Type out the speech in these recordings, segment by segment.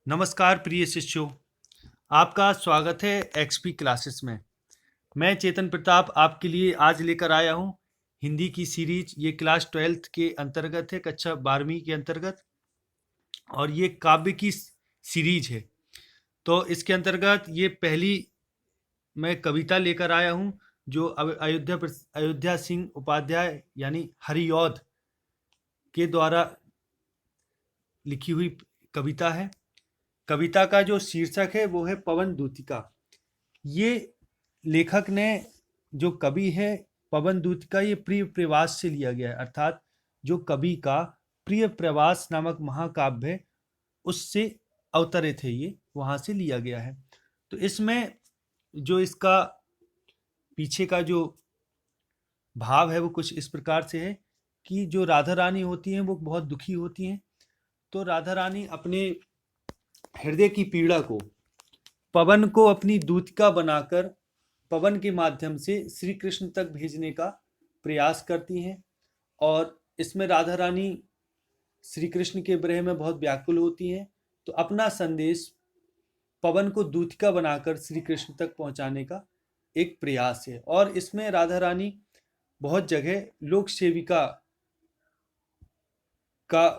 नमस्कार प्रिय शिष्यों, आपका स्वागत है एक्सपी क्लासेस में। मैं चेतन प्रताप आपके लिए आज लेकर आया हूँ हिंदी की सीरीज। ये क्लास 12th के अंतर्गत है, कक्षा 12वीं के अंतर्गत, और ये काव्य की सीरीज है। तो इसके अंतर्गत ये पहली मैं कविता लेकर आया हूँ जो अयोध्या सिंह उपाध्याय यानी हरिऔध के द्वारा लिखी हुई कविता है। कविता का जो शीर्षक है वो है पवन दूतिका। ये लेखक ने, जो कवि है पवन दूतिका, ये प्रिय प्रवास से लिया गया है। अर्थात जो कवि का प्रिय प्रवास नामक महाकाव्य है उससे अवतरित है, ये वहां से लिया गया है। तो इसमें जो इसका पीछे का जो भाव है वो कुछ इस प्रकार से है कि जो राधा रानी होती हैं वो बहुत दुखी होती हैं। तो राधा रानी अपने हृदय की पीड़ा को पवन को अपनी दूतिका बनाकर पवन के माध्यम से श्री कृष्ण तक भेजने का प्रयास करती हैं। और इसमें राधा रानी श्री कृष्ण के विरह में बहुत व्याकुल होती हैं। तो अपना संदेश पवन को दूतिका बनाकर श्री कृष्ण तक पहुंचाने का एक प्रयास है। और इसमें राधा रानी बहुत जगह लोक सेविका का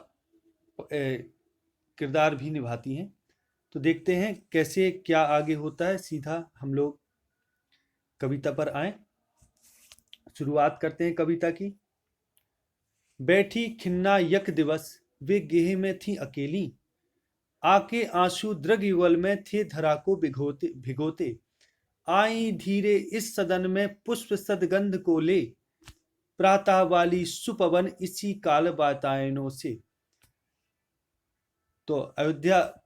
किरदार भी निभाती हैं। तो देखते हैं कैसे क्या आगे होता है। सीधा हम लोग कविता पर आए, शुरुआत करते हैं कविता की। बैठी खिन्ना यक दिवस, वे गेह में थी अकेली, आके आंसू द्रग युगल में थे धरा को भिगोते भिगोते। आई धीरे इस सदन में पुष्प सदगंध को ले, प्रातः वाली सुपवन इसी काल वातायनों से। तो अयोध्या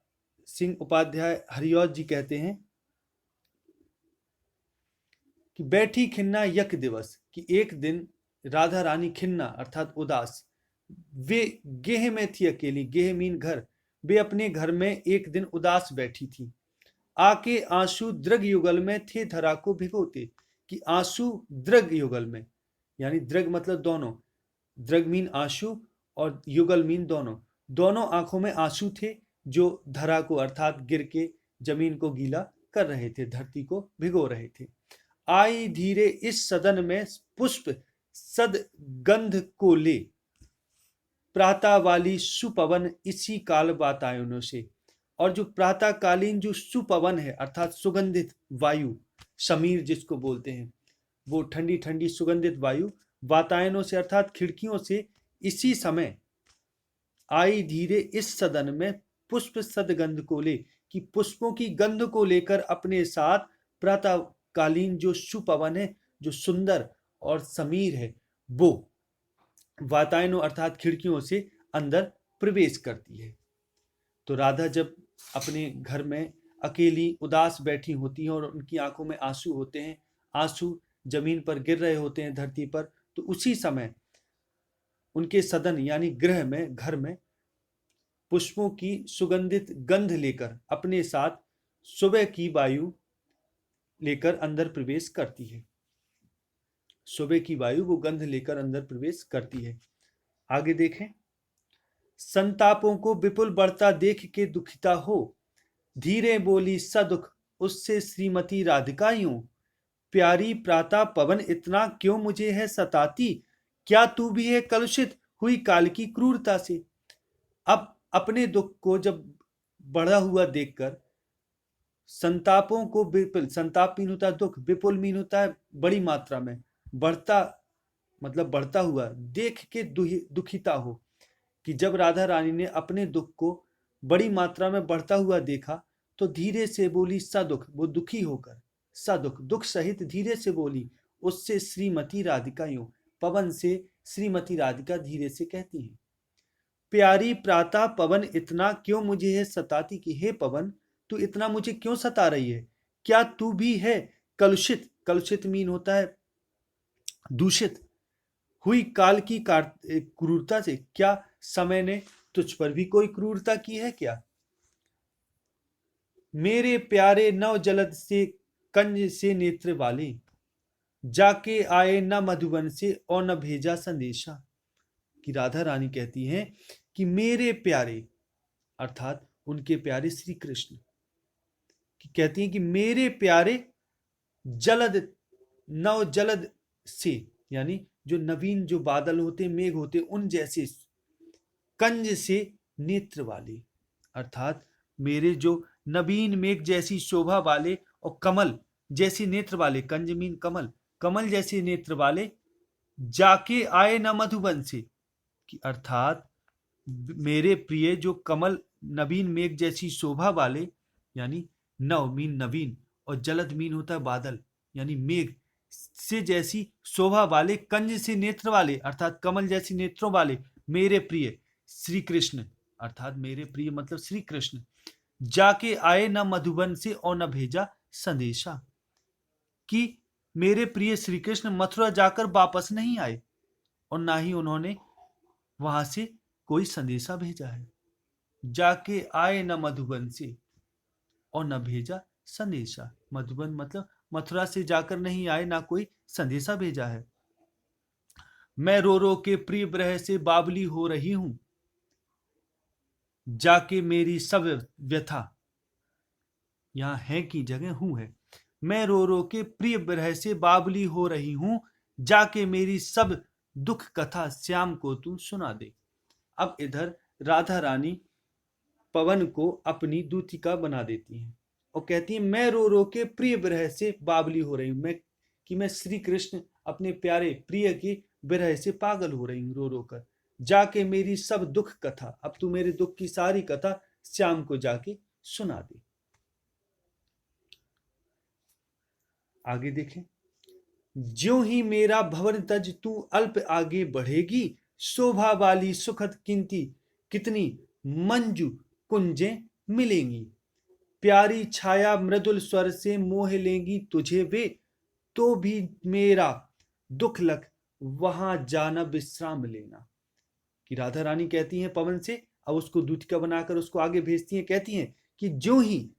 सिंह उपाध्याय हरिऔध जी कहते हैं कि बैठी खिन्ना यक दिवस, कि एक दिन राधा रानी खिन्ना अर्थात उदास, वे गेह में थी अकेली, गेह मीन घर, वे अपने घर में एक दिन उदास बैठी थी। आके आंसू द्रग युगल में थे धरा को भिगोते, कि आंसू द्रग युगल में, यानी द्रग मतलब दोनों, द्रग मीन आंसू और युगल मीन दोनों, दोनों आंखों में आंसू थे जो धरा को अर्थात गिर के जमीन को गीला कर रहे थे, धरती को भिगो रहे थे। आई धीरे इस सदन में पुष्प सद गंध को ले, प्रातः वाली सुपवन इसी काल वातायनों से। और जो प्रातःकालीन जो सुपवन है अर्थात सुगंधित वायु, समीर जिसको बोलते हैं, वो ठंडी ठंडी सुगंधित वायु वातायनों से अर्थात खिड़कियों से इसी समय आई धीरे इस सदन में पुष्प सदगंध को ले, कि पुष्पों की गंध को लेकर अपने साथ प्रातःकालीन जो सुपवन है, जो सुंदर और समीर है, वो वातायनों अर्थात खिड़कियों से अंदर प्रवेश करती है। तो राधा जब अपने घर में अकेली उदास बैठी होती हैं और उनकी आंखों में आंसू होते हैं, आंसू जमीन पर गिर रहे होते हैं धरती पर, तो उसी समय उनके सदन यानी गृह में, घर में पुष्पों की सुगंधित गंध लेकर अपने साथ सुबह की वायु लेकर अंदर प्रवेश करती है। सुबह की वायु वो गंध लेकर अंदर प्रवेश करती है। आगे देखें। संतापों को विपुल बढ़ता देख के दुखिता हो, धीरे बोली सदुख उससे श्रीमती राधिका यूं, प्यारी प्रातः पवन इतना क्यों मुझे है सताती, क्या तू भी है कलुषित हुई काल की क्रूरता से। अब अपने दुख को जब बढ़ा हुआ देखकर, संतापों को विपुल, संताप मीन होता है दुख, विपुल मीन होता है बड़ी मात्रा में, बढ़ता मतलब बढ़ता हुआ, देख के दुखिता हो, कि जब राधा रानी ने अपने दुख को बड़ी मात्रा में बढ़ता हुआ देखा तो धीरे से बोली सदुख, वो दुखी होकर सदुख दुख सहित धीरे से बोली उससे श्रीमती राधिका यूं, पवन से श्रीमती राधिका धीरे से कहती हैं, प्यारी प्रातः पवन इतना क्यों मुझे है सताती, कि हे पवन तू इतना मुझे क्यों सता रही है, क्या तू भी है कलुषित, कलुषित मीन होता है दूषित, हुई काल की क्रूरता से, क्या समय ने तुझ पर भी कोई क्रूरता की है क्या। मेरे प्यारे नव जलद से कंज से नेत्र वाले, जाके आए न मधुबन से और न भेजा संदेशा। कि राधा रानी कहती हैं कि मेरे प्यारे अर्थात उनके प्यारे श्री कृष्ण कि कहती हैं कि मेरे प्यारे जलद नव जलद से, यानी जो नवीन जो बादल होते मेघ होते उन जैसे कंज से नेत्र वाले, अर्थात मेरे जो नवीन मेघ जैसी शोभा वाले और कमल जैसे नेत्र वाले, कंज मीन कमल, कमल जैसे नेत्र वाले जाके आए न मधुबन से, कि अर्थात मेरे प्रिय जो कमल नवीन मेघ जैसी शोभा वाले, यानी नव मीन नवीन और जलद मीन होता है बादल, यानी मेघ से जैसी शोभा वाले, कंज से नेत्र वाले अर्थात कमल जैसी नेत्रों वाले मेरे प्रिय श्री कृष्ण, अर्थात मेरे प्रिय मतलब श्री कृष्ण जाके आए न मधुबन से और न भेजा संदेशा, कि मेरे प्रिय श्री कृष्ण मथुरा जाकर वापस नहीं आए और ना ही उन्होंने वहां से कोई संदेशा भेजा है। जाके आए न मधुबन से और न भेजा संदेशा, मधुबन मतलब मथुरा से जाकर नहीं आए, ना कोई संदेशा भेजा है। मैं रो रो के प्रिय विरह से बावली हो रही हूं, जाके मेरी सब व्यथा, यहां है की जगह हूं है। मैं रो रो के प्रिय विरह से बावली हो रही हूं, जाके मेरी सब दुख कथा श्याम को तू सुना दे। अब इधर राधा रानी पवन को अपनी दूतिका बना देती हैं और कहती है मैं रो रो के प्रिय विरह से बावली हो रही हूं, मैं श्री कृष्ण अपने प्यारे प्रिय की विरह से पागल हो रही हूं रो रो कर, जाके मेरी सब दुख कथा, अब तू मेरे दुख की सारी कथा श्याम को जाके सुना दे। आगे देखें, ज्यों ही मेरा भवन तज तू अल्प आगे बढ़ेगी, शोभा वाली सुखद किंती कितनी मंजू कुंजे मिलेंगी, प्यारी छाया मृदुल स्वर से मोह लेंगी तुझे वे, तो भी मेरा दुख लग वहां जाना विश्राम लेना। कि राधा रानी कहती हैं पवन से, अब उसको दूतिका बनाकर उसको आगे भेजती हैं, कहती हैं कि जो ही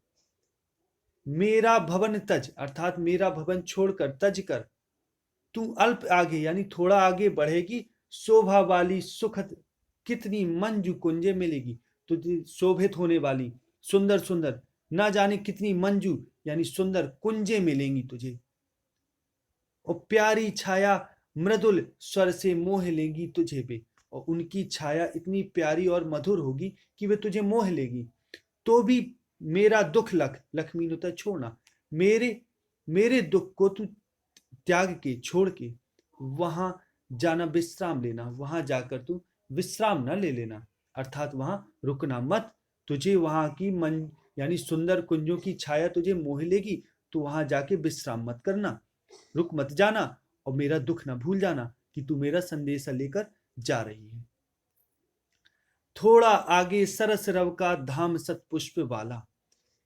मेरा भवन तज, अर्थात मेरा भवन छोड़कर तज कर तू अल्प आगे यानी थोड़ा आगे बढ़ेगी, शोभा वाली सुखद कितनी मंजू कुंजे मिलेगी, तुझे शोभित होने वाली सुंदर सुंदर ना जाने कितनी मंजू यानी सुंदर कुंजे मिलेंगी तुझे, और प्यारी छाया मृदुल स्वर से मोह लेंगी तुझे वे, और उनकी छाया इतनी प्यारी और मधुर होगी कि वे तुझे मोह लेगी। तो भी मेरा दुख लख मीन होता है छोड़ना, मेरे दुख को तू त्याग के छोड़ के वहां जाना विश्राम लेना, वहां जाकर तू विश्राम न ले लेना, अर्थात वहां रुकना मत, तुझे वहां की मन यानी सुंदर कुंजों की छाया तुझे मोह लेगी, तो वहां जाके विश्राम मत करना, रुक मत जाना और मेरा दुख न भूल जाना कि तू मेरा संदेशा लेकर जा रही है। थोड़ा आगे सरस रव का धाम सतपुष्प वाला,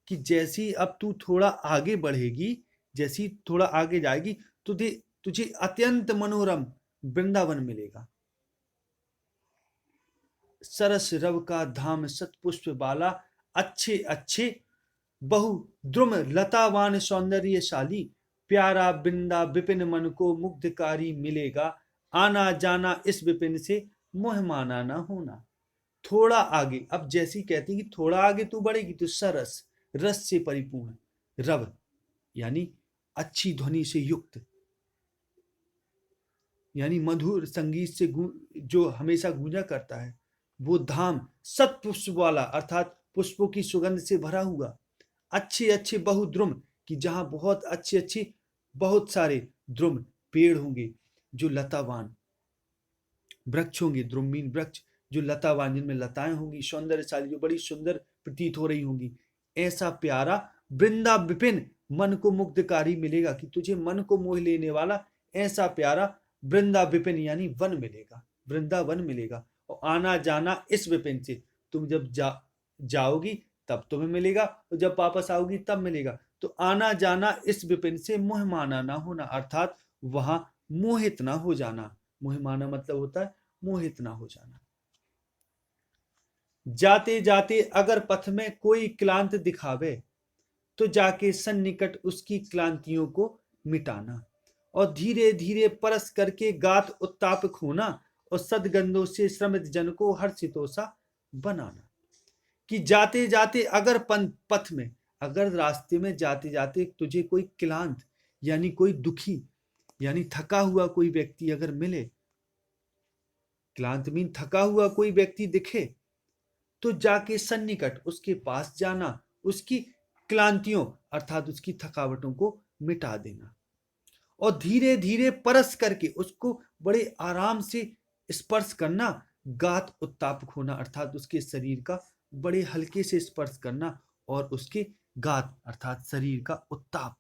कि जैसी अब तू थोड़ा आगे बढ़ेगी, जैसी थोड़ा आगे जाएगी तुझे अत्यंत मनोरम वृंदावन मिलेगा। सरस रव का धाम सतपुष्प वाला, अच्छे अच्छे बहु द्रुम लतावान सौंदर्यशाली, प्यारा बिंदा विपिन मन को मुग्धकारी मिलेगा, आना जाना इस विपिन से मोह माना ना होना। थोड़ा आगे, अब जैसी कहती कि थोड़ा आगे तू बढ़ेगी तो सरस रस से परिपूर्ण, रव यानी अच्छी ध्वनि से युक्त, यानी मधुर संगीत से जो हमेशा गूंजा करता है, वो धाम सतपुष्प वाला अर्थात पुष्पों की सुगंध से भरा हुआ, अच्छे अच्छे बहुद्रुम कि जहां बहुत अच्छे अच्छे बहुत सारे द्रुम पेड़ होंगे, जो लतावान वृक्ष होंगे, द्रुमीन वृक्ष जो लतावान जिनमें लताएं होंगी, सौंदर्यशाली जो बड़ी सुंदर प्रतीत हो रही होंगी, ऐसा प्यारा वृंदा विपिन मन को मुग्धकारी मिलेगा, कि तुझे मन को मोह लेने वाला ऐसा प्यारा वृंदा विपिन यानी वन मिलेगा, वृंदावन मिलेगा, और आना जाना इस विपिन से, तुम जब जाओगी तब तुम्हें मिलेगा और जब वापस आओगी तब मिलेगा, तो आना जाना इस विपिन से मोह माना ना होना, अर्थात वहां मोहित ना हो जाना, मोह माना मतलब होता है मोहित ना हो जाना। जाते जाते अगर पथ में कोई क्लांत दिखावे, तो जाके सन्निकट उसकी क्लांतियों को मिटाना, और धीरे धीरे परस करके गात उत्ताप खोना, और सदगंधों से श्रमित जन को हर्षितोषा बनाना। कि जाते जाते अगर पथ में, अगर रास्ते में जाते जाते तुझे कोई क्लांत यानी कोई दुखी यानी थका हुआ कोई व्यक्ति अगर मिले, क्लांत मीन थका हुआ कोई व्यक्ति दिखे, तो जाके सन्निकट उसके पास जाना, उसकी क्लांतियों अर्थात उसकी थकावटों को मिटा देना और धीरे धीरे परस करके उसको बड़े आराम से स्पर्श करना, गात उत्ताप खोना अर्थात उसके शरीर का बड़े हल्के से स्पर्श करना और उसके गात अर्थात शरीर का उत्ताप,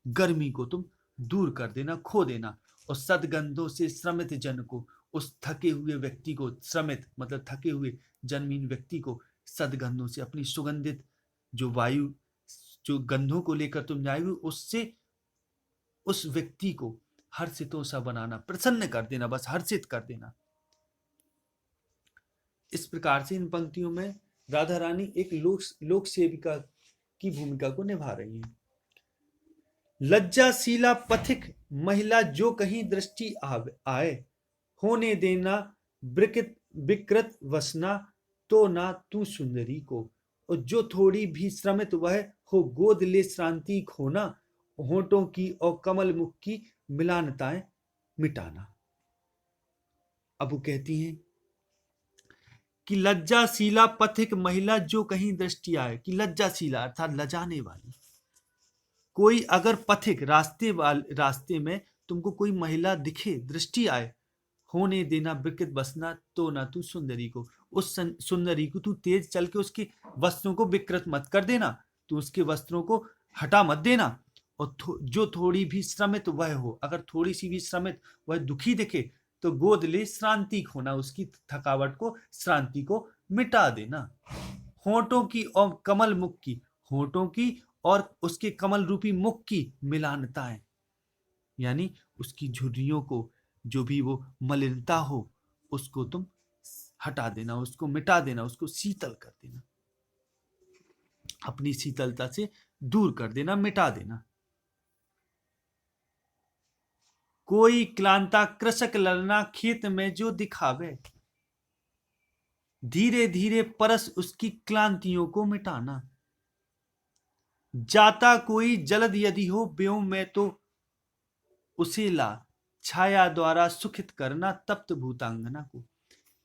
गर्मी को तुम दूर कर देना, खो देना और सदगंधों से श्रमित जन को, उस थके हुए व्यक्ति को, श्रमित मतलब थके हुए जन्मीन व्यक्ति को सदगंधों से, अपनी सुगंधित जो वायु, जो गंधों को लेकर तुम जाए उससे उस व्यक्ति को हर्षितों सा बनाना, प्रसन्न कर देना, बस हर्षित कर देना। इस प्रकार से इन पंक्तियों में राधा रानी एक लोक सेविका की भूमिका को निभा रही हैं। लज्जाशीला पथिक महिला जो कहीं दृष्टि आए, होने देना विकृत वसना तो ना तू सुंदरी को, और जो थोड़ी भी श्रमित वह हो गोद ले श्रांति खोना, होठों की और कमल मुख की मिलानताएं मिटाना। अब वो कहती हैं कि लज्जाशीला पथिक महिला जो कहीं दृष्टि आए, कि लज्जाशीला अर्थात लजाने वाली, कोई अगर पथिक रास्ते में तुमको कोई महिला दिखे, दृष्टि आए, होने देना विकृत बसना तो ना तू सुंदरी को, उस सुंदरी को तू तेज चल के उसके वस्त्रों को विकृत मत कर देना, तू उसके वस्त्रों को हटा मत देना, और जो थोड़ी भी श्रमित वह हो, अगर थोड़ी सी भी श्रमित वह दुखी दिखे तो गोद ले श्रांति खोना, उसकी थकावट को, श्रांति को मिटा देना। होठों की और कमल मुख की, होठों की और उसके कमल रूपी मुख की मिलानताएं, यानी उसकी झुर्रियों को, जो भी वो मलिनता हो उसको तुम हटा देना, उसको मिटा देना, उसको शीतल कर देना, अपनी शीतलता से दूर कर देना, मिटा देना। कोई क्लांता कृषक ललना खेत में जो दिखावे, धीरे धीरे परस उसकी क्लांतियों को मिटाना। जाता कोई जलद यदि हो व्योम में तो उसे ला, छाया द्वारा सुखित करना तप्त भूतांगना को।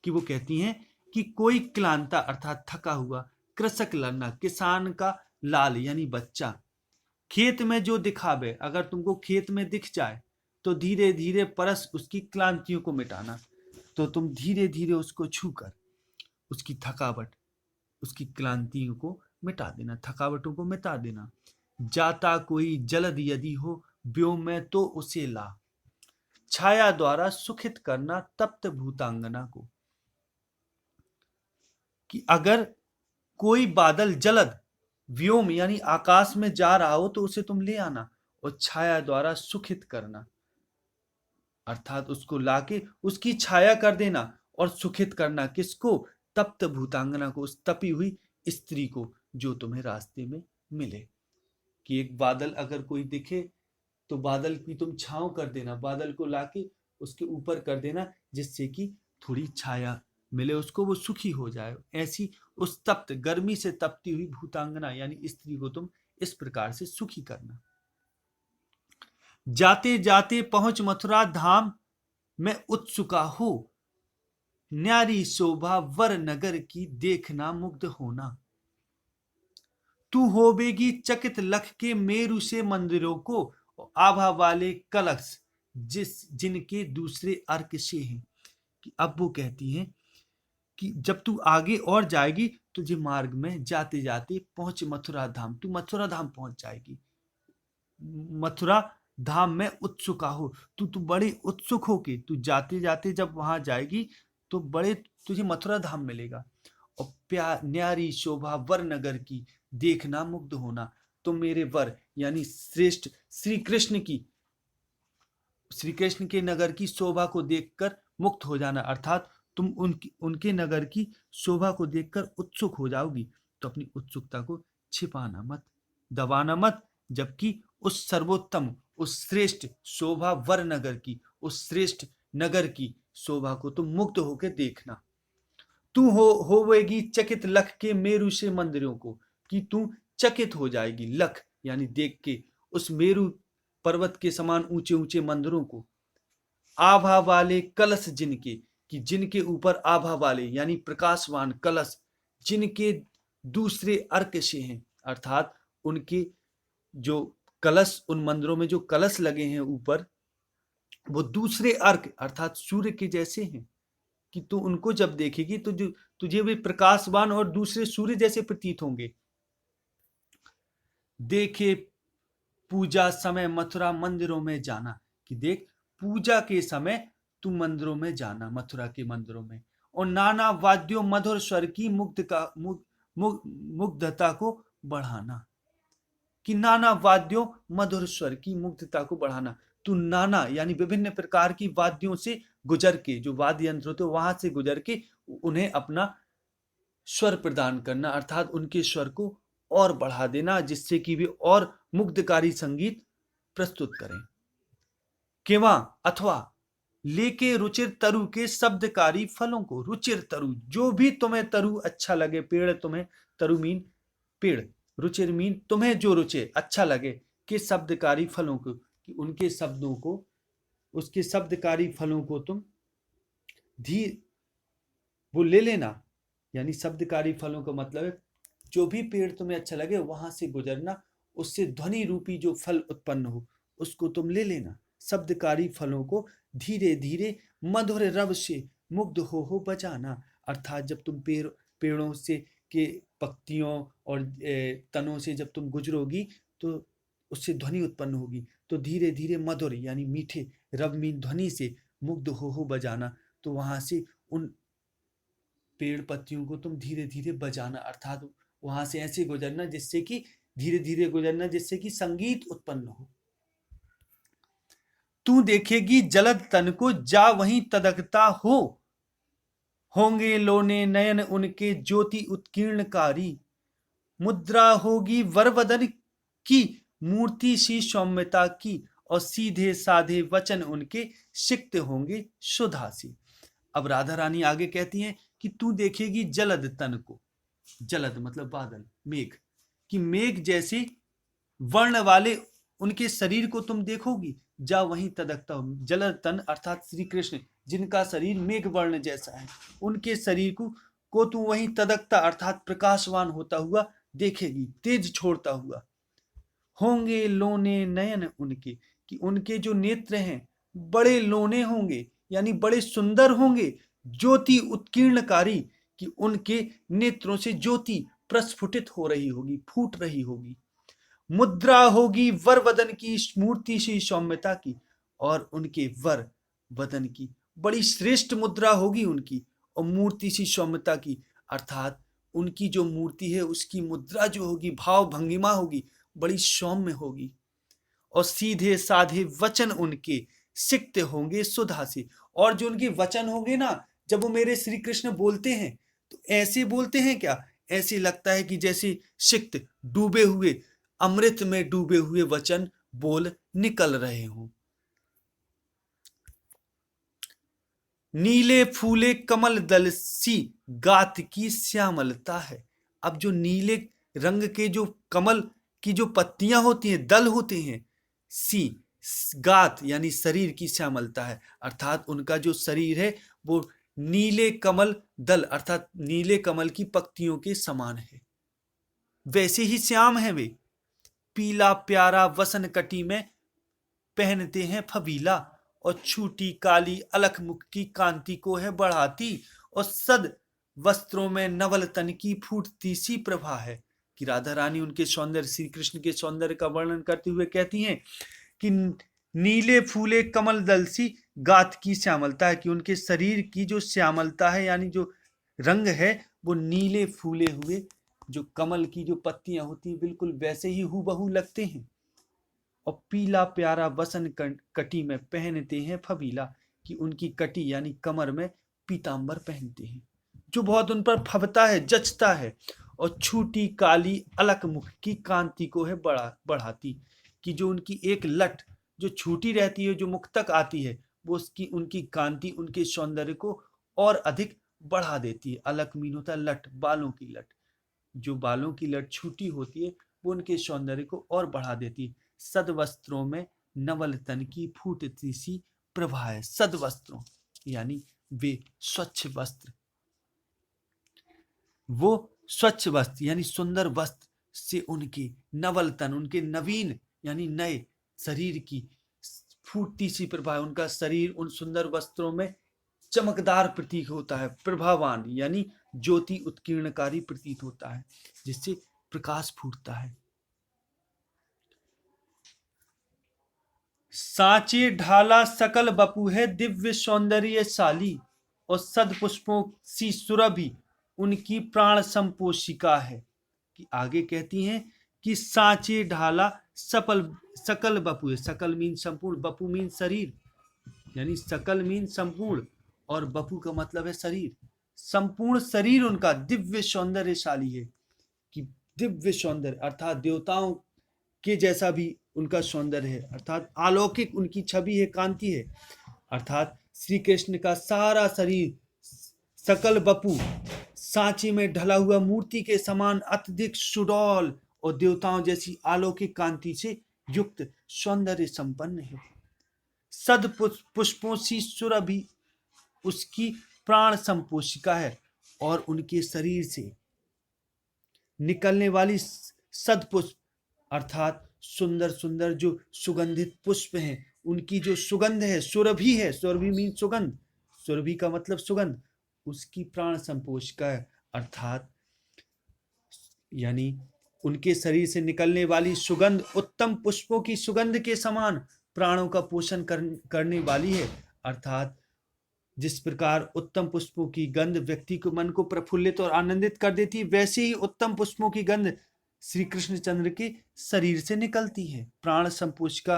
कि वो कहती हैं कि कोई क्लांता अर्थात थका हुआ, कृषक ललना किसान का लाल यानी बच्चा, खेत में जो दिखावे, अगर तुमको खेत में दिख जाए तो धीरे धीरे परस उसकी क्लांतियों को मिटाना, तो तुम धीरे धीरे उसको छूकर उसकी थकावट, उसकी क्लांतियों को मिटा देना, थकावटों को मिटा देना। जाता कोई जलद यदि हो व्योम में तो उसे ला, छाया द्वारा सुखित करना तप्त भूतांगना को। कि अगर कोई बादल जलद व्योम यानी आकाश में जा रहा हो तो उसे तुम ले आना और छाया द्वारा सुखित करना, अर्थात उसको लाके उसकी छाया कर देना और सुखित करना, किसको? तप्त भूतांगना को, उस तपी हुई स्त्री को जो तुम्हें रास्ते में मिले। कि एक बादल अगर कोई दिखे तो बादल की तुम छांव कर देना, बादल को लाके उसके ऊपर कर देना, जिससे कि थोड़ी छाया मिले उसको, वो सुखी हो जाए। ऐसी उस तप्त, गर्मी से तपती हुई भूतांगना यानी स्त्री को तुम इस प्रकार से सुखी करना। जाते जाते पहुंच मथुरा धाम में उत्सुका हो, न्यारी शोभा वर नगर की देखना मुग्ध होना। तू होवेगी चकित लख के मेरु से मंदिरों को, आभा वाले कलश जिनके दूसरे अर्क से हैं। कि अब वो कहती हैं कि जब तू आगे और जाएगी तुझे मार्ग में जाते जाते पहुंच मथुरा धाम, तू मथुरा धाम पहुंच जाएगी। मथुरा धाम में उत्सुका हो, तू बड़े उत्सुक हो के तू जाते जाते जब वहां जाएगी तो बड़े तुझे मथुरा धाम मिलेगा। और न्यारी शोभा वर नगर की देखना मुग्ध होना, तो मेरे वर यानी श्रेष्ठ श्री कृष्ण के नगर की शोभा को देखकर मुक्त हो जाना, अर्थात तुम उनके नगर की शोभा को देखकर उत्सुक हो जाओगी। तो अपनी उत्सुकता को छिपाना मत, दबाना मत, जबकि उस सर्वोत्तम, उस श्रेष्ठ शोभा वर नगर की, उस श्रेष्ठ नगर की शोभा को तुम मुक्त होकर देखना। तू होवेगी चकित लख के मेरु से मंदिरों को, कि तू चकित हो जाएगी लख यानी देख के उस मेरु पर्वत के समान ऊंचे ऊंचे मंदिरों को। आभा वाले कलश जिनके, कि जिनके ऊपर आभा वाले यानी प्रकाशवान कलश, जिनके दूसरे अर्क से हैं, अर्थात उनके जो कलश, उन मंदिरों में जो कलश लगे हैं ऊपर, वो दूसरे अर्क अर्थात सूर्य के जैसे हैं, कि तू उनको जब देखेगी तो जो तुझे वे प्रकाशवान और दूसरे सूर्य जैसे प्रतीत होंगे। देखे पूजा समय मथुरा मंदिरों में जाना, कि देख पूजा के समय तू मंदिरों में जाना, मथुरा के मंदिरों में, और नाना वाद्यों मधुर स्वर की मुग्धता को बढ़ाना, कि नाना वाद्यों मधुर स्वर की मुग्धता को बढ़ाना। तू नाना यानी विभिन्न प्रकार की वाद्यों से गुजर के, जो वाद्य यंत्र होते वहां से गुजर के उन्हें अपना स्वर प्रदान करना, अर्थात उनके स्वर को और बढ़ा देना, जिससे कि वे और मुग्धकारी संगीत प्रस्तुत करें। केवा अथवा लेके रुचिर तरु के शब्दकारी फलों को, रुचिर तरु जो भी तुम्हें तरु अच्छा लगे, पेड़ तुम्हें, तरु मीन पेड़, रुचिर मीन तुम्हें जो रुचे अच्छा लगे, के शब्दकारी फलों को, कि उनके शब्दों को, उसके शब्दकारी फलों को तुम वो ले लेना, यानी शब्दकारी फलों का मतलब है जो भी पेड़ तुम्हें अच्छा लगे वहां से गुजरना, उससे ध्वनि रूपी जो फल उत्पन्न हो उसको तुम ले लेना। शब्दकारी फलों को धीरे धीरे मधुर रव से मुग्ध हो बजाना, अर्थात जब तुम पेड़ों से के पत्तियों और तनों से जब तुम गुजरोगी तो उससे ध्वनि उत्पन्न होगी, तो धीरे धीरे मधुर यानी मीठे रव मीन ध्वनि से मुग्ध हो बजाना, तो वहां से उन पेड़ पत्तियों को तुम धीरे धीरे बजाना, अर्थात वहां से ऐसे गुजरना जिससे कि धीरे धीरे गुजरना जिससे कि संगीत उत्पन्न हो। तू देखेगी जलद तन को जा वहीं तदकता होंगे लोने नयन उनके ज्योति उत्कीर्णकारी, मुद्रा होगी वरवदन की मूर्ति सी सौम्यता की, और सीधे साधे वचन उनके सिक्त होंगे सुधासी। अब राधा रानी आगे कहती हैं कि तू देखेगी जलद तन को, जलद मतलब बादल, मेघ, कि मेघ जैसे वर्ण वाले उनके शरीर को तुम देखोगी, जा वहीं तदकता हो। जलद तन अर्थात श्री कृष्ण जिनका शरीर मेघ वर्ण जैसा है, उनके शरीर को तू वहीं तदकता अर्थात प्रकाशवान होता हुआ देखेगी, तेज छोड़ता हुआ। होंगे लोने नयन उनके, कि उनके जो नेत्र हैं बड़े लोने होंगे यानी बड़े सुंदर होंगे, ज्योति उत्कीर्णकारी, कि उनके नेत्रों से ज्योति प्रस्फुटित हो रही होगी, फूट रही होगी। मुद्रा होगी वर वदन की मूर्ति सी सौम्यता की, और उनके वर वदन की बड़ी श्रेष्ठ मुद्रा होगी उनकी, और मूर्ति सी सौम्यता की अर्थात उनकी जो मूर्ति है उसकी मुद्रा जो होगी, भाव भंगिमा होगी, बड़ी सौम्य होगी। और सीधे साधे वचन उनके सिक्त होंगे सुधा से, और जो उनके वचन होंगे ना, जब वो मेरे श्री कृष्ण बोलते हैं तो ऐसे बोलते हैं क्या, ऐसे लगता है कि जैसे सिक्त डूबे हुए, अमृत में डूबे हुए वचन बोल निकल रहे हों। नीले फूले कमल दल सी गात की श्यामलता है। अब जो नीले रंग के जो कमल की जो पत्तियां होती हैं, दल होते हैं, सी गात यानी शरीर की श्यामलता है, अर्थात उनका जो शरीर है वो नीले कमल दल अर्थात नीले कमल की पत्तियों के समान है, वैसे ही श्याम है वे। पीला प्यारा वसन कटी में पहनते हैं फबीला, और छूटी काली अलख मुख की कांति को है बढ़ाती, और सद वस्त्रों में नवल तन की फूटती सी प्रभा है। कि राधा रानी उनके सौंदर्य, श्री कृष्ण के सौंदर्य का वर्णन करते हुए कहती हैं कि नीले फूले कमल दल सी गात की श्यामलता है, कि उनके शरीर की जो श्यामलता है यानी जो रंग है वो नीले फूले हुए जो कमल की जो पत्तियां होती हैं बिल्कुल वैसे ही हूबहू लगते हैं। और पीला प्यारा वसन कटी में पहनते हैं फबीला, कि उनकी कटी यानी कमर में पीतांबर पहनते हैं जो बहुत उन पर फबता है, जचता है। और छूटी काली अलक मुख की कांति को है बढ़ाती, कि जो उनकी एक लट जो छूटी रहती है, जो मुख तक आती है, वो उसकी उनकी कांति, उनके सौंदर्य को और अधिक बढ़ा देती है। अलक मीन होता है लट, बालों की लट। जो बालों की लट छोटी होती है वो उनके सौंदर्य को और बढ़ा देती है। सद वस्त्रों में नवल तन की फूटती सी प्रभा है। सद वस्त्रों यानी वे स्वच्छ वस्त्र, वो स्वच्छ वस्त्र यानी सुंदर वस्त्र से उनके नवल तन, उनके नवीन यानी नए शरीर की फूटती सी प्रभा है। उनका शरीर उन सुंदर वस्त्रों में चमकदार प्रतीक होता है, प्रभावान यानी ज्योति उत्कीर्णकारी प्रतीत होता है, जिससे प्रकाश फूटता है। सांचे ढाला सकल बपु है दिव्य सौंदर्यशाली, और सद पुष्पों सी सुरभि उनकी प्राण संपोषिका है। कि आगे कहती हैं कि सांचे ढाला सकल बपु है। सकल मीन संपूर्ण, बपु मीन शरीर, यानी सकल मीन संपूर्ण और बपु का मतलब है शरीर। संपूर्ण शरीर उनका दिव्य सौंदर्यशाली है। कि दिव्य सौंदर्य अर्थात देवताओं के जैसा भी उनका सौंदर्य है, अर्थात अलौकिक उनकी छवि है, कांति है। अर्थात श्री कृष्ण का सारा शरीर सकल बपु सांचे में ढला हुआ मूर्ति के समान अत्यधिक सुडौल और देवताओं जैसी अलौकिक कांति से युक्त सौंदर्य संपन्न है। सद पुष्पों सी सुरभि उसकी प्राण संपोषिका है, और उनके शरीर से निकलने वाली सदपुष्प अर्थात सुंदर सुंदर जो सुगंधित पुष्प हैं, उनकी जो सुगंध है, सुरभि है, सुरभि मीन सुगंध, सुरभि का मतलब सुगंध, उसकी प्राण संपोषिका है। अर्थात यानी उनके शरीर से निकलने वाली सुगंध उत्तम पुष्पों की सुगंध के समान प्राणों का पोषण करने वाली है। अर्थात जिस प्रकार उत्तम पुष्पों की गंध व्यक्ति को मन को प्रफुल्लित और आनंदित कर देती है, वैसे ही उत्तम पुष्पों की गंध श्री कृष्णचंद्र के शरीर से निकलती है। प्राण संपोषिका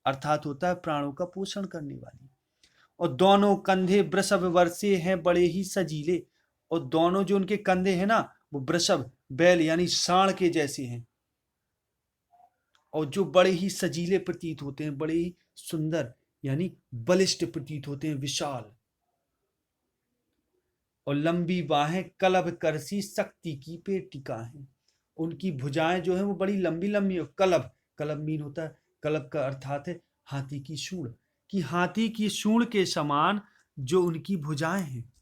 अर्थात होता है प्राणों का पोषण करने वाली। और दोनों कंधे वृषभ वर्षे हैं बड़े ही सजीले, और दोनों जो उनके कंधे हैं ना, वो वृषभ बैल यानी सांड के जैसे हैं, और जो बड़े ही सजीले प्रतीत होते हैं, बड़े ही सुंदर यानी बलिष्ठ प्रतीत होते हैं, विशाल। और लंबी बाहें कलभ करसी शक्ति की पेटिका हैं। उनकी भुजाएं जो है वो बड़ी लंबी लंबी। कलभ, कलभ मीन होता है, कलभ का अर्थात है हाथी की सूंड। कि हाथी की सूंड के समान जो उनकी भुजाएं हैं,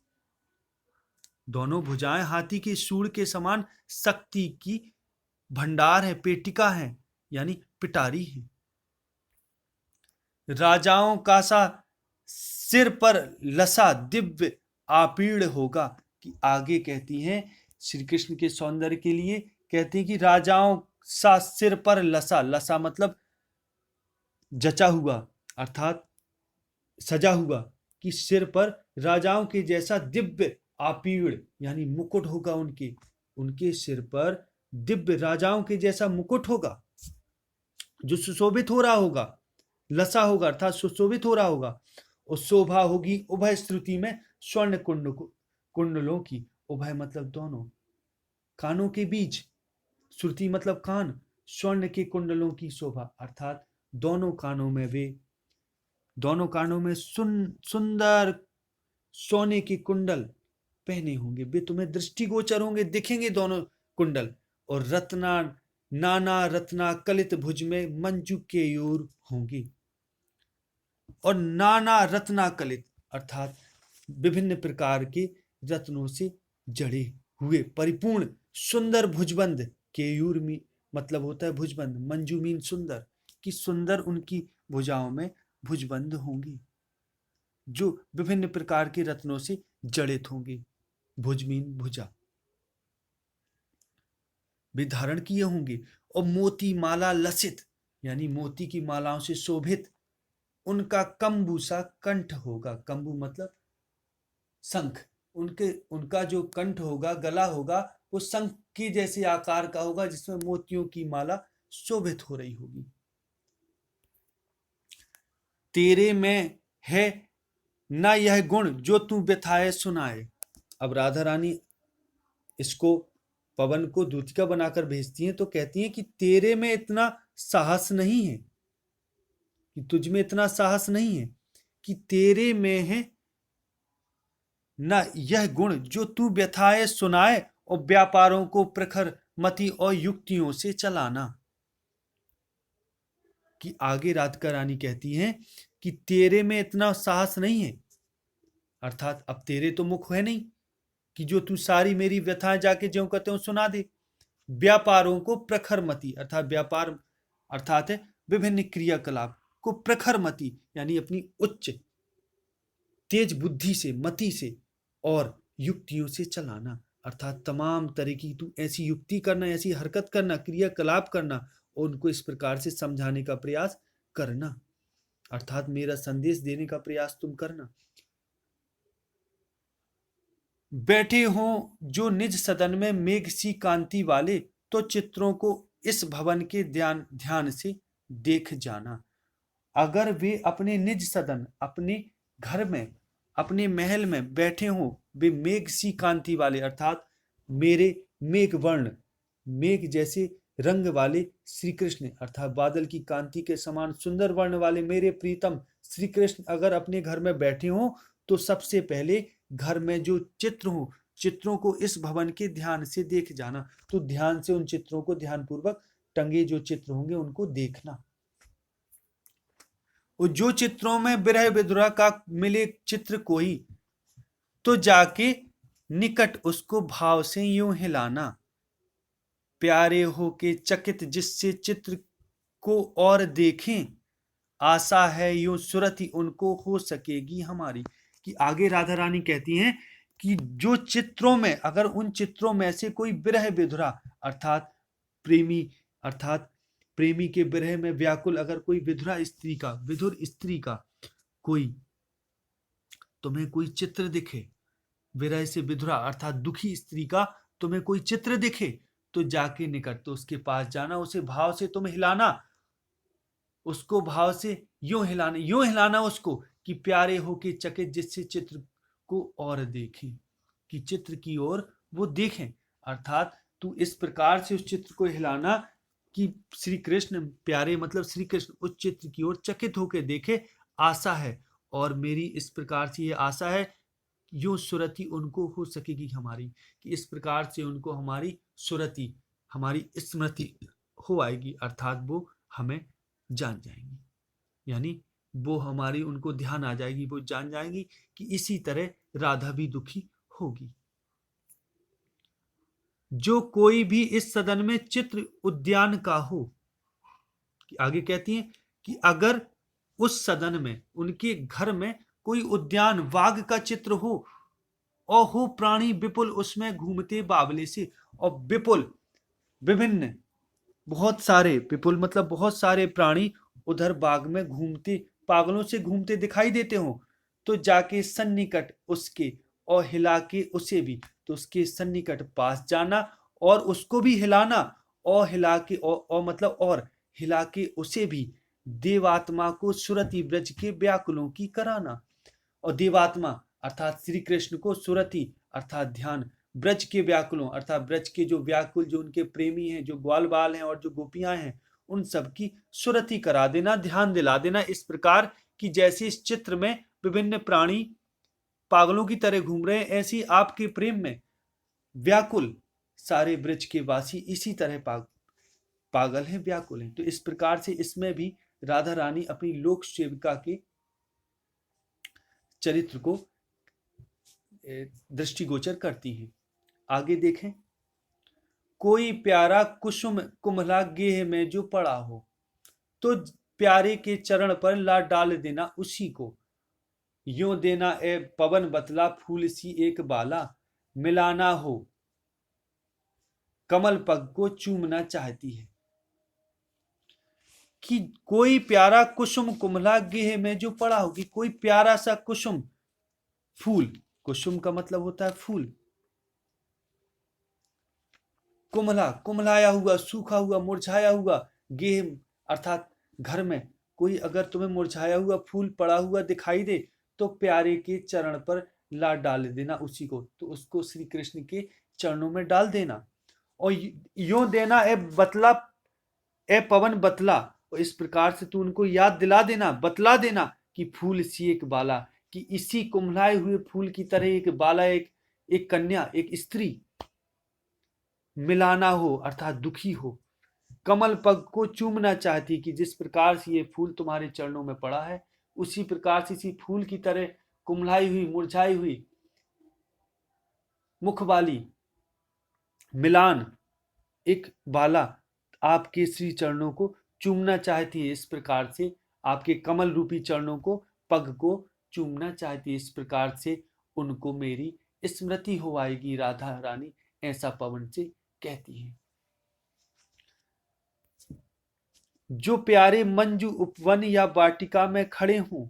दोनों भुजाएं हाथी की सूंड के समान शक्ति की भंडार है, पेटिका है, यानी पिटारी है। राजाओं का सा सिर पर लसा दिव्य आपीड़ होगा। कि आगे कहती हैं श्री कृष्ण के सौंदर्य के लिए कहती हैं कि राजाओं सा सिर पर लसा, लसा मतलब जचा हुआ अर्थात सजा हुआ, कि सिर पर राजाओं के जैसा दिव्य आपीड़ यानी मुकुट होगा। उनके उनके सिर पर दिव्य राजाओं के जैसा मुकुट होगा, जो सुशोभित हो रहा होगा, लसा होगा अर्थात सुशोभित हो रहा होगा। और शोभा होगी उभय श्रुति में स्वर्ण कुंडलों की। उभय मतलब दोनों, कानों के बीच, श्रुति मतलब कान, स्वर्ण के कुंडलों की शोभा अर्थात दोनों कानों में वे, दोनों कानों में सुंदर सोने के कुंडल पहने होंगे। वे तुम्हें दृष्टिगोचर होंगे, दिखेंगे दोनों कुंडल। और नाना रत्ना कलित भुज में मंजू केयूर होंगे। और नाना रत्ना कलित अर्थात विभिन्न प्रकार के रत्नों से जड़े हुए परिपूर्ण सुंदर भुजबंद। केयूर में मतलब होता है भुजबंद, मंजू मीन सुंदर, कि सुंदर उनकी भुजाओं में भुजबंद होंगी, जो विभिन्न प्रकार के रत्नों से जड़ित होंगे। भुज मीन भुजा, वे धारण किए होंगे। और मोती माला लसित यानी मोती की मालाओं से शोभित उनका कंबू सा कंठ होगा। कंबू मतलब शंख। उनका जो कंठ होगा, गला होगा, वो शंख के जैसे आकार का होगा, जिसमें मोतियों की माला शोभित हो रही होगी। तेरे में है ना यह गुण जो तू व्यथाए सुनाए। अब राधा रानी इसको पवन को दूतिका बनाकर भेजती हैं, तो कहती हैं कि तेरे में इतना साहस नहीं है, कि तुझ में इतना साहस नहीं है, कि तेरे में है न यह गुण जो तू व्यथाए सुनाए, और व्यापारों को प्रखर मति और युक्तियों से चलाना। कि आगे राधिका रानी कहती हैं कि तेरे में इतना साहस नहीं है, अर्थात अब तेरे तो मुख है नहीं कि जो तू सारी मेरी व्यथाएं जाके ज्यों कहते हो सुना दे। व्यापारों को प्रखर मति, अर्थात व्यापार अर्थात है विभिन्न क्रियाकलाप को प्रखर मति यानी अपनी उच्च तेज बुद्धि से, मति से और युक्तियों से चलाना। अर्थात तमाम तरह की तू ऐसी युक्ति करना, ऐसी हरकत करना, क्रियाकलाप करना और उनको इस प्रकार से समझाने का प्रयास करना, अर्थात मेरा संदेश देने का प्रयास तुम करना। बैठे हो जो निज सदन में मेघ सी कांति वाले, तो चित्रों को इस भवन के ध्यान से देख जाना। अगर वे अपने निज सदन, अपने घर में, अपने महल में बैठे हों, वे मेघ सी कांति वाले अर्थात मेरे मेघ वर्ण, मेघ जैसे रंग वाले श्री कृष्ण अर्थात बादल की कांति के समान सुंदर वर्ण वाले मेरे प्रीतम श्री कृष्ण अगर अपने घर में बैठे हों, तो सबसे पहले घर में जो चित्र हो, चित्रों को इस भवन के ध्यान से देख जाना। तो ध्यान से उन चित्रों को, ध्यान पूर्वक टंगे जो चित्र होंगे उनको देखना। और जो चित्रों में विरह विधुरा का मिले चित्र कोई, तो जाके निकट उसको भाव से यूं हिलाना। प्यारे हो के चकित जिससे चित्र को और देखें, आशा है यूं सुरति उनको हो सकेगी हमारी। कि आगे राधा रानी कहती हैं कि जो चित्रों में, अगर उन चित्रों में से कोई विरह विधुरा अर्थात प्रेमी, अर्थात प्रेमी के विरह में व्याकुल अगर कोई विधुरा स्त्री का, विधुर स्त्री का कोई तुम्हें कोई चित्र दिखे, विरह से विधुरा अर्थात दुखी स्त्री का तुम्हें कोई चित्र दिखे, तो जाके निकट, तो उसके पास जाना, उसे भाव से तुम हिलाना, उसको भाव से यूं हिलाना उसको कि प्यारे हो के चकित जिससे चित्र को और देखें, कि चित्र की ओर वो देखें। अर्थात तू इस प्रकार से उस चित्र को हिलाना कि श्री कृष्ण, प्यारे मतलब श्री कृष्ण उस चित्र की ओर चकित होकर देखे। आशा है, और मेरी इस प्रकार से ये आशा है, यूं सुरति उनको हो सकेगी हमारी, कि इस प्रकार से उनको हमारी सुरति, हमारी स्मृति हो आएगी, अर्थात वो हमें जान जाएंगी, यानी वो हमारी, उनको ध्यान आ जाएगी, वो जान जाएंगी कि इसी तरह राधा भी दुखी होगी। जो कोई भी इस सदन में चित्र उद्यान का हो, आगे कहती हैं कि अगर उस सदन में, उनके घर में कोई उद्यान, बाग का चित्र हो, और हो प्राणी विपुल उसमें घूमते बावले से, और विपुल विभिन्न बहुत सारे, विपुल मतलब बहुत सारे प्राणी उधर बाग में घूमते, पागलों से घूमते दिखाई देते हो, तो जाके सन्निकट उसके और हिला के उसे भी, तो उसके सन्निकट पास जाना और उसको भी हिलाना, और हिला के और मतलब और हिला के उसे भी देवात्मा को सुरति ब्रज के व्याकुलों की कराना। और देवात्मा अर्थात श्री कृष्ण को सुरति अर्थात ध्यान, ब्रज के व्याकुलों अर्थात ब्रज के जो व्याकुल, जो उनके प्रेमी हैं, जो ग्वाल बाल हैं और जो गोपियां हैं, उन सब की सुरति करा देना, ध्यान दिला देना, इस प्रकार कि जैसे इस चित्र में विभिन्न प्राणी पागलों की तरह घूम रहे हैं, ऐसी आपके प्रेम में व्याकुल सारे ब्रज के वासी इसी तरह पागल हैं, व्याकुल हैं। तो इस प्रकार से इसमें भी राधा रानी अपनी लोक सेविका के चरित्र को दृष्टिगोचर करती हैं। आगे देखें, कोई प्यारा कुसुम कुम्हला गेह में जो पड़ा हो, तो प्यारे के चरण पर ला डाल देना उसी को। यूं देना ए पवन बतला फूल सी एक बाला, मिलाना हो कमल पग को चूमना चाहती है। कि कोई प्यारा कुसुम कुम्हला गेह में जो पड़ा हो, कि कोई प्यारा सा कुसुम फूल, कुसुम का मतलब होता है फूल, कुम्हला कुम्हलाया हुआ, सूखा हुआ, मुरझाया हुआ, गेह अर्थात घर में कोई अगर तुम्हें मुरझाया हुआ फूल पड़ा हुआ दिखाई दे, तो प्यारे के चरण पर ला डाल देना उसी को, तो उसको श्री कृष्ण के चरणों में डाल देना। और यूं देना ए बतला, ए पवन बतला, और इस प्रकार से तू उनको याद दिला देना, बतला देना कि फूल सी एक बाला, कि इसी कुम्हलाए हुए फूल की तरह एक बाला, एक कन्या, एक स्त्री मिलाना हो अर्थात दुखी हो, कमल पग को चूमना चाहती कि जिस प्रकार से ये फूल तुम्हारे चरणों में पड़ा है उसी प्रकार से इसी फूल की तरह कुम्हलाई हुई, मुरझाई हुई मुख वाली मिलान एक बाला आपके श्री चरणों को चूमना चाहती है। इस प्रकार से आपके कमल रूपी चरणों को, पग को चूमना चाहती है। इस प्रकार से उनको मेरी स्मृति हो आएगी, राधा रानी ऐसा पवन से कहती है। जो प्यारे मंजू उपवन या वाटिका में खड़े हों,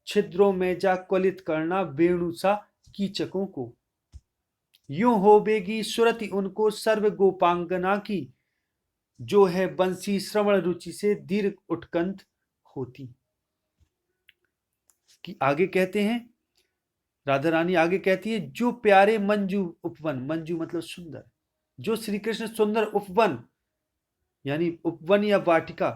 छिद्रों में जा क्वलित करना वेणुसा कीचकों को। यूं होवेगी सुरति उनको सर्व गोपांगना की, जो है बंसी श्रवण रुचि से दीर्घ उत्कंठ होती। कि आगे कहते हैं, राधा रानी आगे कहती है, जो प्यारे मंजू उपवन, मंजू मतलब सुंदर, जो श्री कृष्ण सुंदर उपवन यानी उपवन या वाटिका,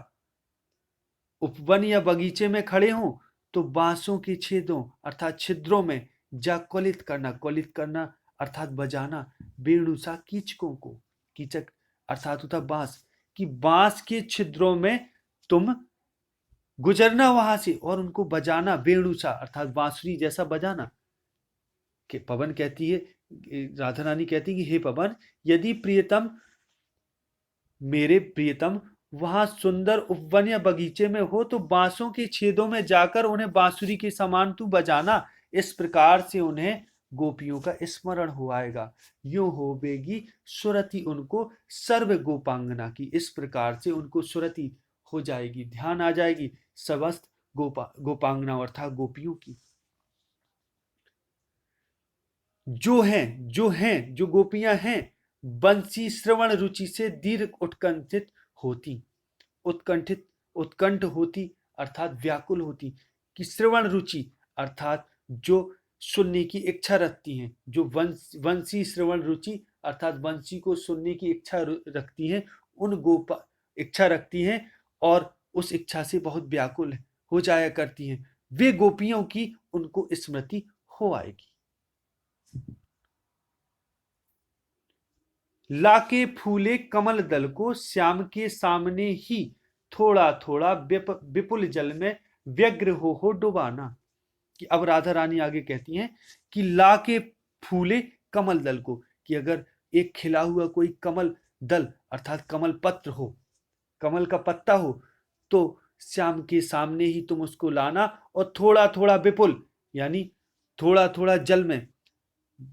उपवन या बगीचे में खड़े हों तो बांसों के छेदों अर्थात छिद्रों में जा क्वलित करना, क्वलित करना अर्थात बजाना, वेणुसा कीचकों को, कीचक अर्थात होता बांस, कि बांस के छिद्रों में तुम गुजरना वहां से और उनको बजाना, वेणुसा अर्थात बांसुरी जैसा बजाना। कि पवन कहती है, राधा रानी कहती है कि हे पवन, यदि प्रियतम, मेरे प्रियतम वहां सुंदर उपवन या बगीचे में हो तो बांसों के छेदों में जाकर उन्हें बांसुरी के समान तू बजाना। इस प्रकार से उन्हें गोपियों का स्मरण हो आएगा। यूं होवेगी सुरति उनको सर्व गोपांगना की, इस प्रकार से उनको सुरति हो जाएगी, ध्यान आ जाएगी समस्त गोपांगना अर्थात गोपियों की। जो गोपियां हैं बंसी श्रवण रुचि से दीर्घ उत्कंठित होती, उत्कंठ होती अर्थात व्याकुल होती, कि श्रवण रुचि अर्थात जो सुनने की इच्छा रखती हैं, जो वंशी श्रवण रुचि अर्थात वंशी को सुनने की इच्छा रखती हैं, उन गोपा इच्छा रखती हैं और उस इच्छा से बहुत व्याकुल हो जाया करती हैं, वे गोपियों की उनको स्मृति हो आएगी। लाके फूले कमल दल को श्याम के सामने ही थोड़ा थोड़ा विपुल जल में व्यग्र हो डुबाना। कि अब राधा रानी आगे कहती हैं कि लाके फूले कमल दल को, कि अगर एक खिला हुआ कोई कमल दल अर्थात कमल पत्र हो, कमल का पत्ता हो, तो श्याम के सामने ही तुम उसको लाना और थोड़ा थोड़ा विपुल यानी थोड़ा थोड़ा जल में,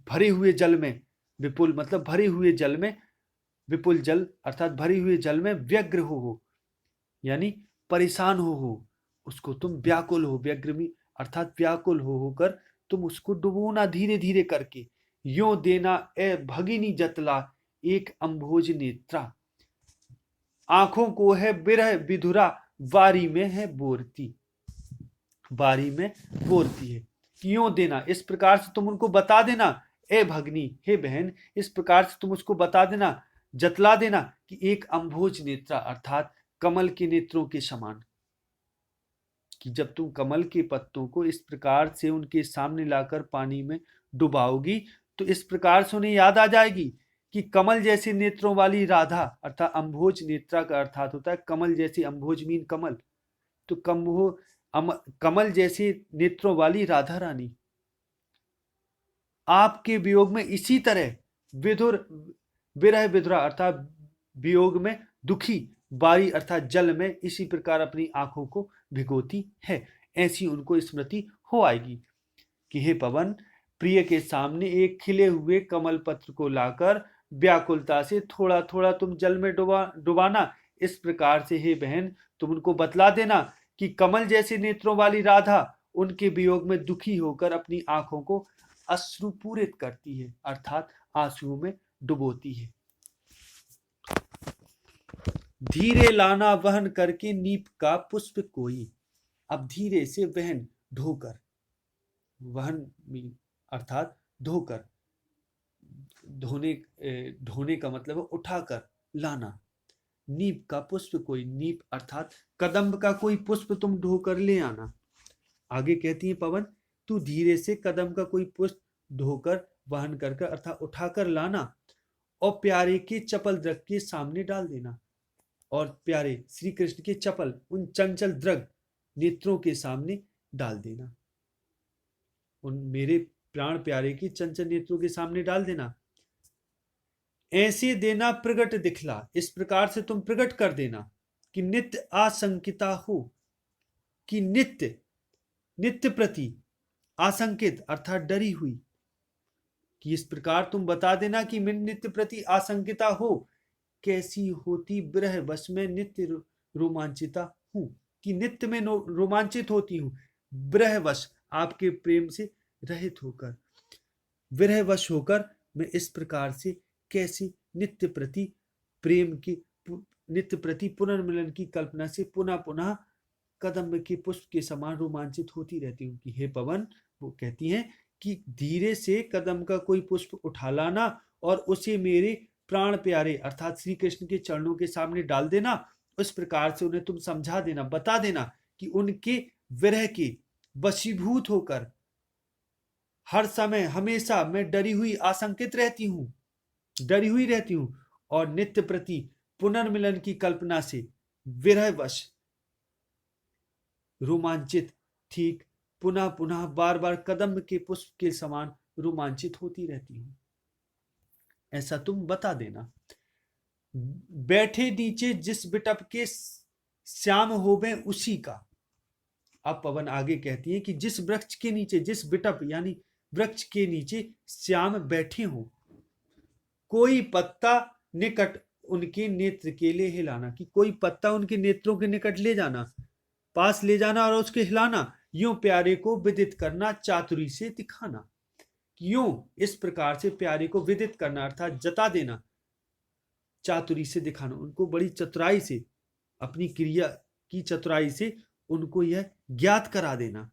भरे हुए जल में, विपुल मतलब भरे हुए जल में, विपुल जल अर्थात भरे हुए जल में व्यग्र हो यानी परेशान हो, उसको तुम व्याकुल हो, व्यग्र में अर्थात व्याकुल होकर तुम उसको डुबोना धीरे धीरे करके। यो देना ए भगिनी जतला एक अंभोज नेत्रा, आंखों को है बिरह विधुरा बारी में है बोरती, बारी में बोरती है। क्यों देना, इस प्रकार से तुम उनको बता देना, ए भगनी हे बहन, इस प्रकार से तुम उसको बता देना, जतला देना कि एक अंभोज नेत्रा अर्थात कमल के नेत्रों के समान, कि जब तुम कमल के पत्तों को इस प्रकार से उनके सामने लाकर पानी में डुबाओगी तो इस प्रकार से उन्हें याद आ जाएगी कि कमल जैसे नेत्रों वाली राधा अर्थात अंभोज नेत्रा का अर्थात होता है कमल जैसी, अंभोज मीन कमल, तो कमल जैसे नेत्रों वाली राधा रानी आपके वियोग में इसी तरह विरह विधुरा अर्थात वियोग में दुखी, बारी अर्थात जल में इसी प्रकार अपनी आंखों को भिगोती है, ऐसी उनको स्मृति हो आएगी। कि हे पवन, प्रिय के सामने एक खिले हुए कमल पत्र को लाकर व्याकुलता से थोड़ा थोड़ा तुम जल में डुबाना। इस प्रकार से हे बहन, तुम उनको बतला देना कि कमल जैसे नेत्रों वाली राधा उनके वियोग में दुखी होकर अपनी आंखों को अश्रुपूरित करती है अर्थात आंसुओं में डुबोती है। धीरे लाना वहन करके नीप का पुष्प कोई, अब धीरे से वहन ढोकर, वहन अर्थात धोकर, ढोने का मतलब है उठाकर लाना। नीप का पुष्प कोई, नीप अर्थात कदम्ब का कोई पुष्प तुम ढोकर ले आना। आगे कहती है पवन तू धीरे से कदम का कोई पुष्प धोकर वहन कर अर्थात उठाकर लाना और प्यारे के चपल द्रग के सामने डाल देना। और प्यारे श्री कृष्ण के चपल उन चंचल द्रग नेत्रों के सामने डाल देना, उन मेरे प्राण प्यारे की चंचल नेत्रों के सामने डाल देना। ऐसे देना प्रगट दिखला, इस प्रकार से तुम प्रकट कर देना कि नित्य आशंकिता हो, कि नित्य नित्य प्रति आशंकित अर्थात डरी हुई, कि इस प्रकार तुम बता देना कि मैं नित्य प्रति आशंकिता हो, कैसी होती विरह वश में नित्य रोमांचिता हूं, कि नित्य में रोमांचित होती हूं विरह वश आपके प्रेम से रहित होकर, विरह वश होकर मैं इस प्रकार से कैसी नित्य प्रति प्रेम की नित्य प्रति पुनर्मिलन की कल्पना से पुनः पुनः कदम के पुष्प के समान रोमांचित होती रहती हूँ। कि हे पवन, वो कहती हैं कि धीरे से कदम का कोई पुष्प उठा लाना और उसे मेरे प्राण प्यारे अर्थात श्री कृष्ण के चरणों के सामने डाल देना। उस प्रकार से उन्हें तुम समझा देना, बता देना कि उनके विरह के वशीभूत होकर हर समय हमेशा मैं डरी हुई आशंकित रहती हूँ, डरी हुई रहती हूँ, और नित्य प्रति पुनर्मिलन की कल्पना से विरहवश रोमांचित ठीक पुनः पुनः बार बार कदम के पुष्प के समान रोमांचित होती रहती हूँ। ऐसा तुम बता देना। बैठे नीचे जिस बिटप के श्याम होवे उसी का। अब पवन आगे कहती है कि जिस वृक्ष के नीचे, जिस बिटप यानी वृक्ष के नीचे श्याम बैठे हो, कोई पत्ता निकट उनके नेत्र के लिए हिलाना, कि कोई पत्ता उनके नेत्रों के निकट ले जाना, पास ले जाना और उसके हिलाना, यूं प्यारे को विदित करना, चातुरी से दिखाना। यूं इस प्रकार से प्यारे को विदित करना अर्थात जता देना, चातुरी से दिखाना, उनको बड़ी चतुराई से, अपनी क्रिया की चतुराई से उनको यह ज्ञात करा देना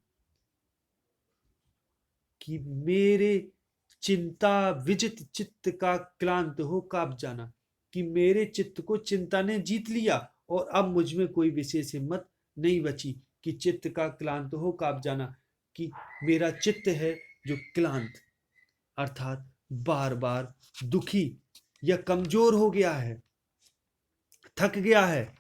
कि मेरे चिंता विजित चित्त का क्लांत हो काब जाना, कि मेरे चित्त को चिंता ने जीत लिया और अब मुझ में कोई विशेष हिम्मत नहीं बची कि चित्त का क्लांत हो काब जाना, कि मेरा चित्त है जो क्लांत अर्थात बार बार दुखी या कमजोर हो गया है, थक गया है,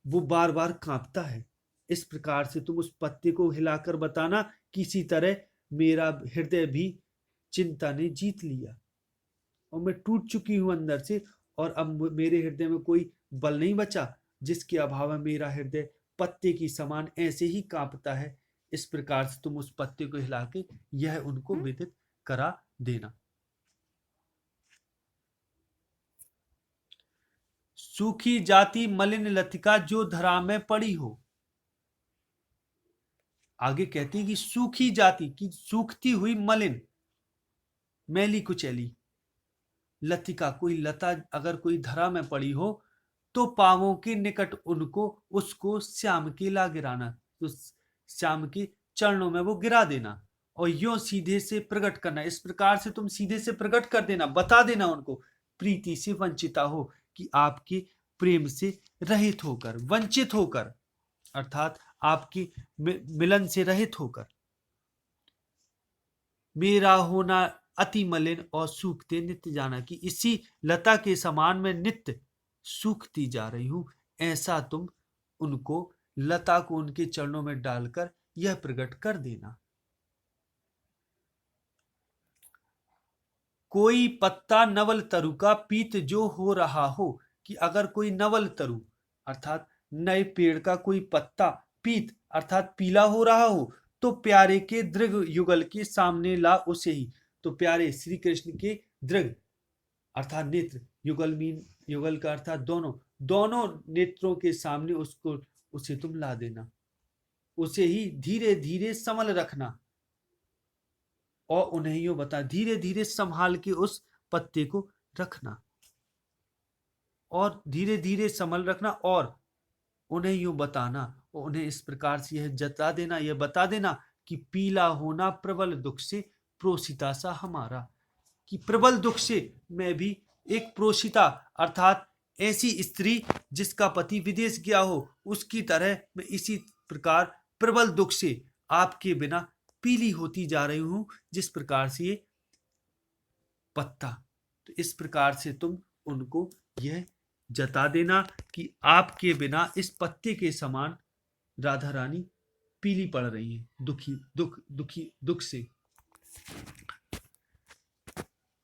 वो बार बार कांपता है। इस प्रकार से तुम उस पत्ते को हिलाकर बताना, किसी तरह मेरा हृदय भी चिंता ने जीत लिया और मैं टूट चुकी हूं अंदर से, और अब मेरे हृदय में कोई बल नहीं बचा, जिसके अभाव में मेरा हृदय पत्ते की समान ऐसे ही कांपता है। इस प्रकार से तुम उस पत्ते को हिला के यह उनको विदित करा देना। सूखी जाती मलिन लतिका जो धरा में पड़ी हो। आगे कहती है कि सूखी जाती, की सूखती हुई मलिन मैली कुचैली लतिका, कोई लता अगर कोई धरा में पड़ी हो तो पावों के निकट उनको उसको श्याम के ला गिराना, तो श्याम के चरणों में वो गिरा देना और यो सीधे से प्रकट करना। इस प्रकार से तुम सीधे से प्रकट कर देना, बता देना उनको, प्रीति से वंचिता हो, कि आपके प्रेम से रहित होकर, वंचित होकर अर्थात आपकी मिलन से रहित होकर मेरा होना अति मलिन और सूखते नित्य जाना, कि इसी लता के समान में नित्य सूखती जा रही हूं। ऐसा तुम उनको, लता को उनके चरणों में डालकर यह प्रकट कर देना। कोई पत्ता नवल तरु का पीत जो हो रहा हो, कि अगर कोई नवल तरु अर्थात नए पेड़ का कोई पत्ता पीत अर्थात पीला हो रहा हो, तो प्यारे के दृग युगल के सामने ला उसे ही, तो प्यारे श्री कृष्ण के दृग अर्थात नेत्र, युगल मीन युगल का अर्थात दोनों, दोनों नेत्रों के सामने उसको उसे तुम ला देना, उसे ही धीरे धीरे संभल रखना और उन्हें यूं बता, धीरे धीरे संभाल के उस पत्ते को रखना और धीरे धीरे संभल रखना और उन्हें यूं बताना और उन्हें इस प्रकार से यह जता देना, यह बता देना कि पीला होना प्रबल दुख से प्रोसिता सा हमारा, कि प्रबल दुख से मैं भी एक प्रोसिता अर्थात ऐसी स्त्री जिसका पति विदेश गया हो, उसकी तरह मैं इसी प्रकार प्रबल दुख से आपके बिना पीली होती जा रही हूं, जिस प्रकार से ये पत्ता। तो इस प्रकार से तुम उनको यह जता देना कि आपके बिना इस पत्ते के समान राधा रानी पीली पड़ रही है, दुख से।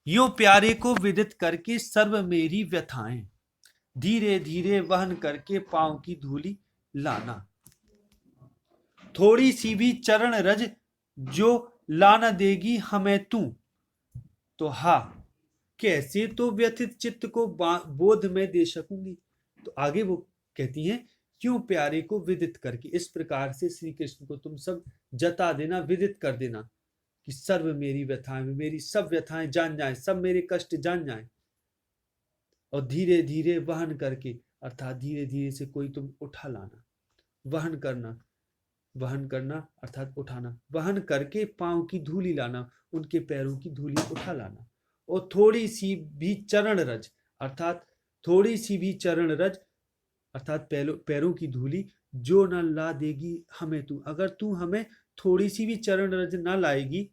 यो प्यारे को विदित करके सर्व मेरी व्यथाएं, धीरे धीरे वहन करके पांव की धूली लाना। थोड़ी सी भी चरण रज जो लाना देगी हमें तू, तो हा कैसे तो व्यथित चित्त को बोध में दे सकूंगी। तो आगे वो कहती हैं, क्यों प्यारे को विदित करके, इस प्रकार से श्री कृष्ण को तुम सब जता देना, विदित कर देना कि सर्व मेरी व्यथाएं, मेरी सब व्यथाएं जान जाए, सब मेरे कष्ट जान जाए। और धीरे धीरे वहन करके, अर्थात धीरे धीरे से कोई तुम उठा लाना। वहन करना, वहन करना अर्थात उठाना, वहन करके पांव की धूली लाना, उनके पैरों की धूली उठा लाना। और थोड़ी सी भी चरण रज, अर्थात थोड़ी सी भी चरण रज अर्थात पैरों की धूली जो न ला देगी हमें तू, अगर तू हमें थोड़ी सी भी चरण रज ना लाएगी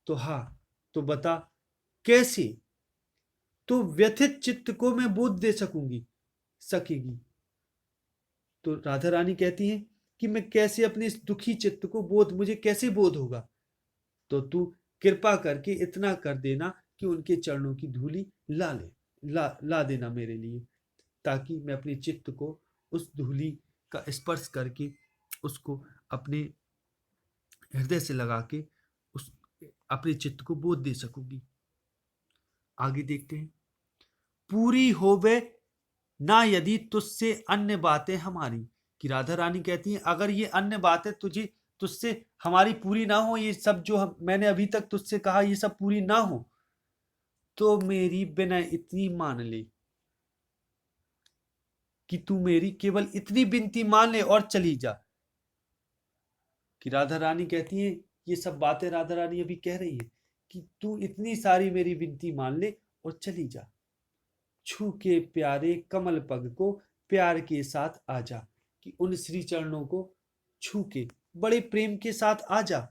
तो हाँ, तो बता कैसे तो व्यथित चित्त को मैं बोध दे सकेगी। तो राधा रानी कहती हैं कि मैं कैसे अपने इस दुखी चित्त को मुझे कैसे बोध होगा। तो तू कृपा करके इतना कर देना कि उनके चरणों की धूली ला देना मेरे लिए, ताकि मैं अपने चित्त को उस धूली का स्पर्श करके उसको अपने हृदय से लगा के उस अपने चित्त को बोध दे सकूंगी। आगे देखते हैं, पूरी होवे ना यदि तुझसे अन्य बातें हमारी, कि राधा रानी कहती हैं अगर ये अन्य बातें तुझसे हमारी पूरी ना हो, ये सब जो मैंने अभी तक तुझसे कहा ये सब पूरी ना हो, तो मेरी विनय इतनी मान ले कि तू मेरी केवल इतनी विनती मान ले और चली जा। कि राधा रानी कहती है, ये सब बातें राधा रानी अभी कह रही है कि तू इतनी सारी मेरी विनती मान ले और चली जा। छू के प्यारे कमल पग को प्यार के साथ आजा, कि उन श्री चरणों को छू के बड़े प्रेम के साथ आजा,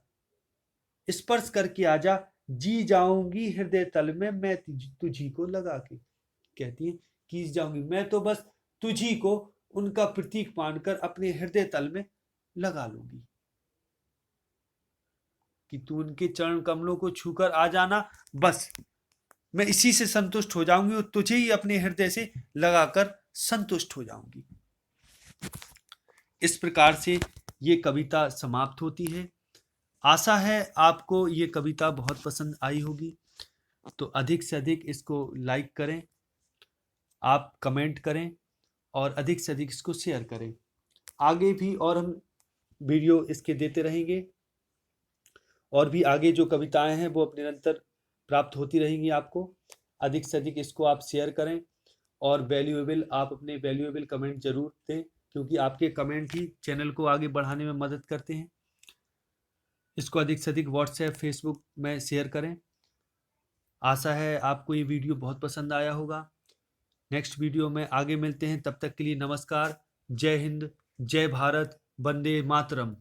स्पर्श करके आजा, जी जाऊंगी हृदय तल में मैं तुझी को लगा के। कहती है कि जाऊंगी मैं तो बस तुझी को उनका प्रतीक मानकर अपने हृदय तल में लगा लूंगी, कि तू उनके चरण कमलों को छूकर आ जाना, बस मैं इसी से संतुष्ट हो जाऊंगी और तुझे ही अपने हृदय से लगाकर संतुष्ट हो जाऊंगी। इस प्रकार से ये कविता समाप्त होती है। आशा है आपको ये कविता बहुत पसंद आई होगी। तो अधिक से अधिक इसको लाइक करें, आप कमेंट करें और अधिक से अधिक इसको शेयर करें। आगे भी और हम वीडियो इसके देते रहेंगे, और भी आगे जो कविताएं हैं वो निरंतर प्राप्त होती रहेंगी आपको। अधिक से अधिक इसको आप शेयर करें और आप अपने वैल्यूएबल कमेंट जरूर दें, क्योंकि आपके कमेंट ही चैनल को आगे बढ़ाने में मदद करते हैं। इसको अधिक से अधिक व्हाट्सएप, फेसबुक में शेयर करें। आशा है आपको ये वीडियो बहुत पसंद आया होगा। नेक्स्ट वीडियो में आगे मिलते हैं, तब तक के लिए नमस्कार। जय हिंद, जय भारत, वंदे मातरम।